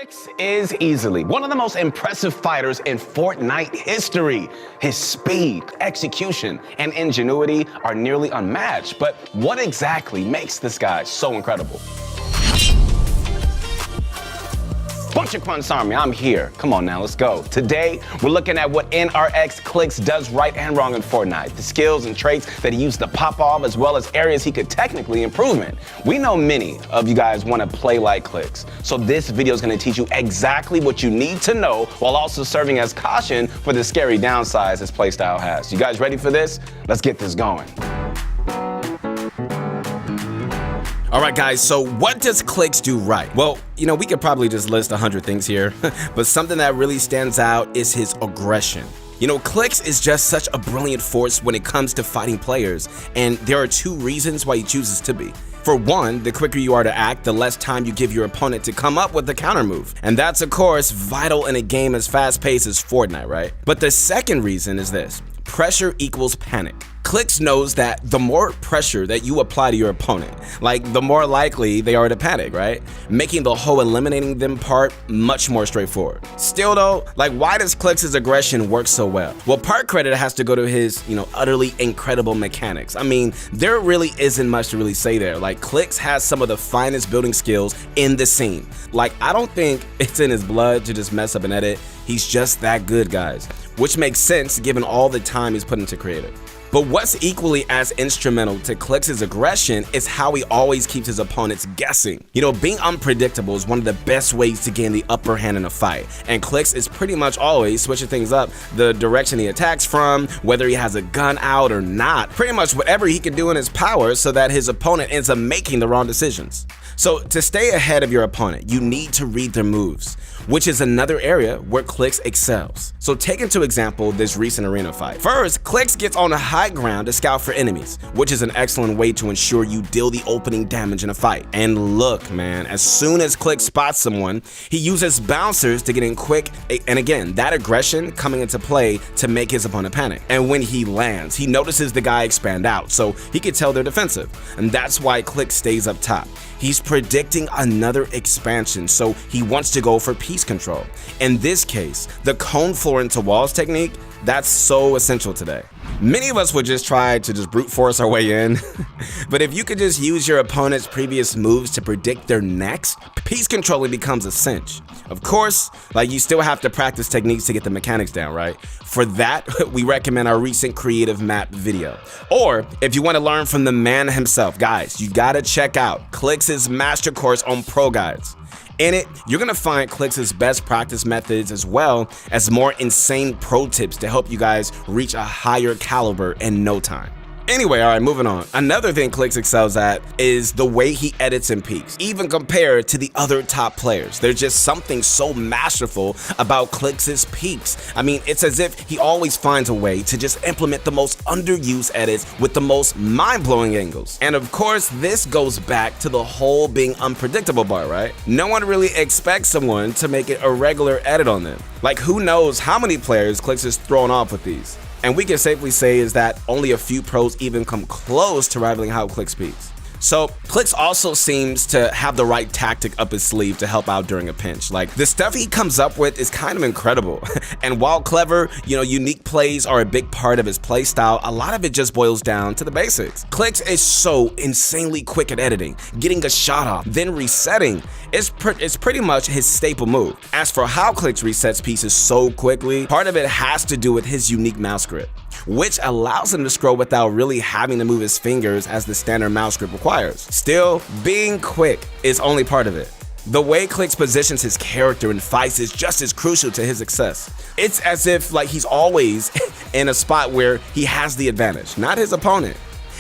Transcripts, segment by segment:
CLIX is easily one of the most impressive fighters in Fortnite history. His speed, execution, and ingenuity are nearly unmatched. But what exactly makes this guy so incredible? Bunch of Crunch Army, I'm here. Come on now, let's go. Today, we're looking at what NRX CLIX does right and wrong in Fortnite, the skills and traits that he used to pop off, as well as areas he could technically improve in. We know many of you guys want to play like CLIX, so this video is going to teach you exactly what you need to know while also serving as caution for the scary downsides his playstyle has. You guys ready for this? Let's get this going. All right, guys, so what does CLIX do right? Well, we could probably just list 100 things here, but something that really stands out is his aggression. CLIX is just such a brilliant force when it comes to fighting players, and there are two reasons why he chooses to be. For one, the quicker you are to act, the less time you give your opponent to come up with the counter move. And that's, of course, vital in a game as fast-paced as Fortnite, right? But the second reason is this: pressure equals panic. CLIX knows that the more pressure that you apply to your opponent, the more likely they are to panic, right? Making the whole eliminating them part much more straightforward. Still though, why does CLIX's aggression work so well? Well, part credit has to go to his, utterly incredible mechanics. I mean, there really isn't much to really say there. CLIX has some of the finest building skills in the scene. I don't think it's in his blood to just mess up an edit. He's just that good, guys. Which makes sense given all the time he's put into creative. But what's equally as instrumental to CLIX's aggression is how he always keeps his opponents guessing. Being unpredictable is one of the best ways to gain the upper hand in a fight, and CLIX is pretty much always switching things up, the direction he attacks from, whether he has a gun out or not, pretty much whatever he can do in his power so that his opponent ends up making the wrong decisions. So to stay ahead of your opponent, you need to read their moves, which is another area where CLIX excels. So take into example this recent arena fight. First, CLIX gets on a high ground to scout for enemies, which is an excellent way to ensure you deal the opening damage in a fight. And look, man, as soon as CLIX spots someone, he uses bouncers to get in quick, and again, that aggression coming into play to make his opponent panic. And when he lands, he notices the guy expand out, so he can tell they're defensive. And that's why CLIX stays up top. He's predicting another expansion, so he wants to go for piece control. In this case, the cone floor into walls technique, that's so essential today. Many of us would just try to brute force our way in, but if you could just use your opponent's previous moves to predict their next, piece controlling becomes a cinch. Of course, you still have to practice techniques to get the mechanics down, right? For that, we recommend our recent creative map video. Or if you want to learn from the man himself, guys, you gotta check out CLIX's master course on Pro Guides. In it, you're gonna find CLIX's best practice methods as well as more insane pro tips to help you guys reach a higher caliber in no time. Anyway, all right, moving on. Another thing CLIX excels at is the way he edits and peaks, even compared to the other top players. There's just something so masterful about CLIX's peaks. I mean, it's as if he always finds a way to just implement the most underused edits with the most mind-blowing angles. And of course, this goes back to the whole being unpredictable bar, right? No one really expects someone to make it a regular edit on them. Who knows how many players CLIX has thrown off with these? And we can safely say is that only a few pros even come close to rivaling how CLIX speaks. So CLIX also seems to have the right tactic up his sleeve to help out during a pinch. The stuff he comes up with is kind of incredible. And while clever, unique plays are a big part of his play style, a lot of it just boils down to the basics. CLIX is so insanely quick at editing, getting a shot off, then resetting. It's pretty much his staple move. As for how CLIX resets pieces so quickly, part of it has to do with his unique mouse grip, which allows him to scroll without really having to move his fingers as the standard mouse grip requires. Still, being quick is only part of it. The way CLIX positions his character in fights is just as crucial to his success. It's as if he's always in a spot where he has the advantage, not his opponent.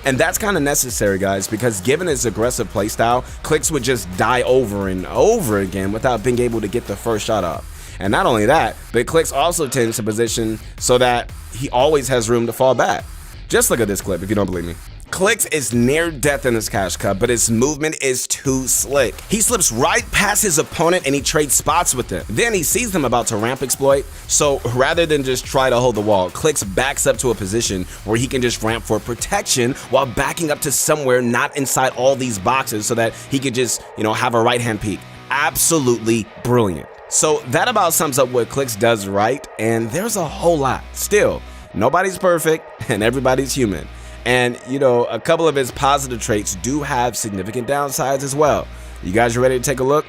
And that's kind of necessary, guys, because given his aggressive playstyle, CLIX would just die over and over again without being able to get the first shot off. And not only that, but CLIX also tends to position so that he always has room to fall back. Just look at this clip if you don't believe me. CLIX is near death in his cash cup, but his movement is too slick. He slips right past his opponent and he trades spots with them. Then he sees them about to ramp exploit, so rather than just try to hold the wall, CLIX backs up to a position where he can just ramp for protection while backing up to somewhere not inside all these boxes so that he could just, have a right hand peek. absolutely brilliant. So that about sums up what CLIX does right, and there's a whole lot. Still, nobody's perfect and everybody's human. And, you know, a couple of his positive traits do have significant downsides as well. You guys ready to take a look?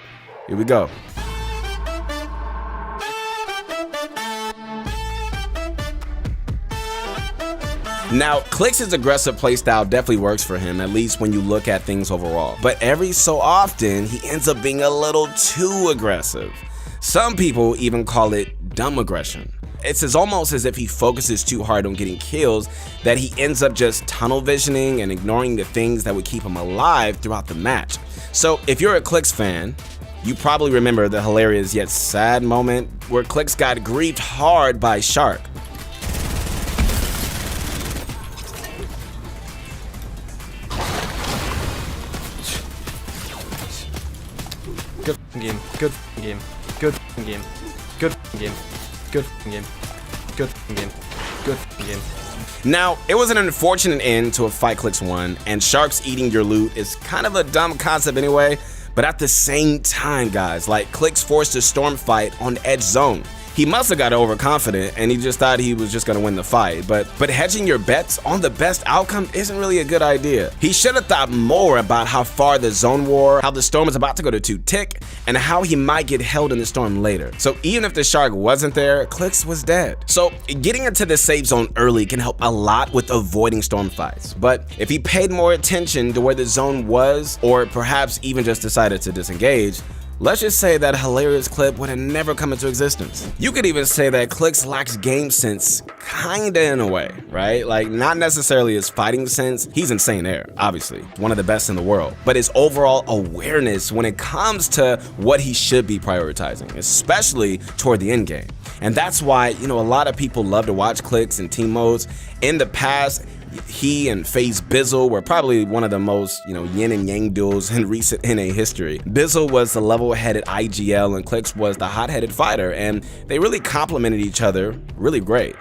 Here we go. Now, CLIX's aggressive playstyle definitely works for him, at least when you look at things overall. But every so often, he ends up being a little too aggressive. Some people even call it dumb aggression. It's almost as if he focuses too hard on getting kills that he ends up just tunnel visioning and ignoring the things that would keep him alive throughout the match. So if you're a CLIX fan, you probably remember the hilarious yet sad moment where CLIX got griefed hard by Shark. Good game, good game, good game, good game, good game, good game, good game. Now, it was an unfortunate end to a fight CLIX won, and Sharks eating your loot is kind of a dumb concept anyway, but at the same time, guys, like CLIX forced a storm fight on edge zone. He must have got overconfident and he just thought he was just gonna win the fight, but hedging your bets on the best outcome isn't really a good idea. He should have thought more about how far the zone war, how the storm is about to go to 2 tick, and how he might get held in the storm later. So even if the Shark wasn't there, CLIX was dead. So getting into the safe zone early can help a lot with avoiding storm fights, but if he paid more attention to where the zone was, or perhaps even just decided to disengage, let's just say that hilarious clip would have never come into existence. You could even say that CLIX lacks game sense, kinda in a way, right? Like, not necessarily his fighting sense, he's insane air, obviously, one of the best in the world, but his overall awareness when it comes to what he should be prioritizing, especially toward the end game. And that's why, you know, a lot of people love to watch CLIX in team modes. In the past, he and FaZe Bizzle were probably one of the most, you know, yin and yang duels in recent NA history. Bizzle was the level-headed IGL and CLIX was the hot-headed fighter, and they really complemented each other really great.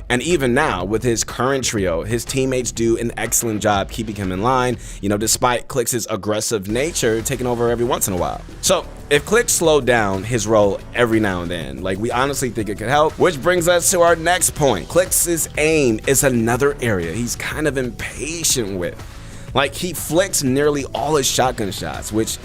And even now, with his current trio, his teammates do an excellent job keeping him in line, you know, despite CLIX's aggressive nature taking over every once in a while. So if CLIX slowed down his role every now and then, like, we honestly think it could help, which brings us to our next point. CLIX's aim is another area he's kind of impatient with. Like, he flicks nearly all his shotgun shots, which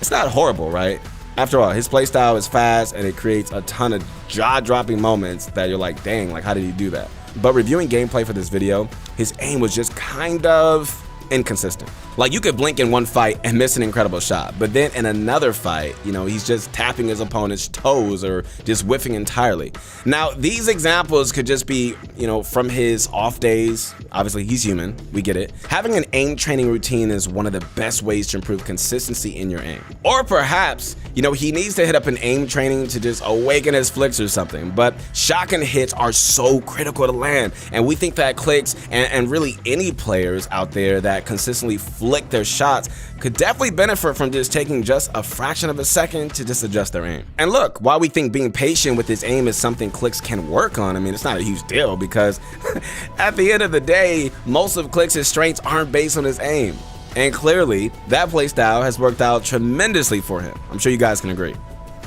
it's not horrible, right? After all, his playstyle is fast and it creates a ton of jaw-dropping moments that you're like, dang, like, how did he do that? But reviewing gameplay for this video, his aim was just kind of inconsistent. Like, you could blink in one fight and miss an incredible shot, but then in another fight, you know, he's just tapping his opponent's toes or just whiffing entirely. Now, these examples could just be, you know, from his off days. Obviously, he's human, we get it. Having an aim training routine is one of the best ways to improve consistency in your aim. Or perhaps, you know, he needs to hit up an aim training to just awaken his flicks or something, but shotgun hits are so critical to land, and we think that CLIX and really any players out there that consistently flick their shots could definitely benefit from just taking just a fraction of a second to just adjust their aim. And look, while we think being patient with his aim is something CLIX can work on, I mean, it's not a huge deal because at the end of the day, most of CLIX's strengths aren't based on his aim. And clearly, that playstyle has worked out tremendously for him. I'm sure you guys can agree.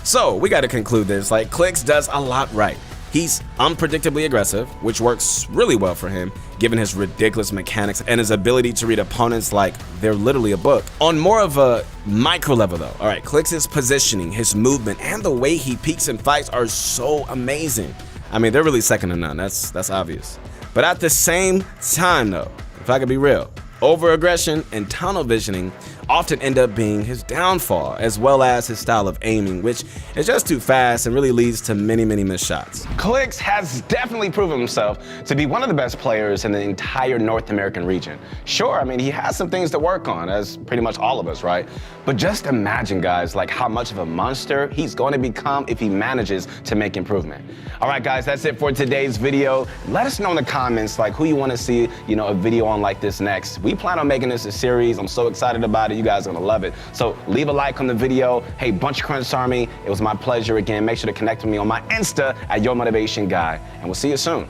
So we gotta conclude this, like, CLIX does a lot right. He's unpredictably aggressive, which works really well for him, given his ridiculous mechanics and his ability to read opponents like they're literally a book. On more of a micro level though, all right, CLIX's positioning, his movement, and the way he peeks and fights are so amazing. I mean, they're really second to none, that's obvious. But at the same time though, if I could be real, over-aggression and tunnel visioning often end up being his downfall, as well as his style of aiming, which is just too fast and really leads to many missed shots. CLIX has definitely proven himself to be one of the best players in the entire North American region. Sure, I mean, he has some things to work on, as pretty much all of us, right? But just imagine, guys, like how much of a monster he's going to become if he manages to make improvement. All right, guys, that's it for today's video. Let us know in the comments, like, who you want to see, you know, a video on like this next. We plan on making this a series. I'm so excited about it. You guys are gonna love it. So leave a like on the video. Hey, Bunch of Crunch Army, it was my pleasure again. Make sure to connect with me on my Insta at Your Motivation Guy, and we'll see you soon.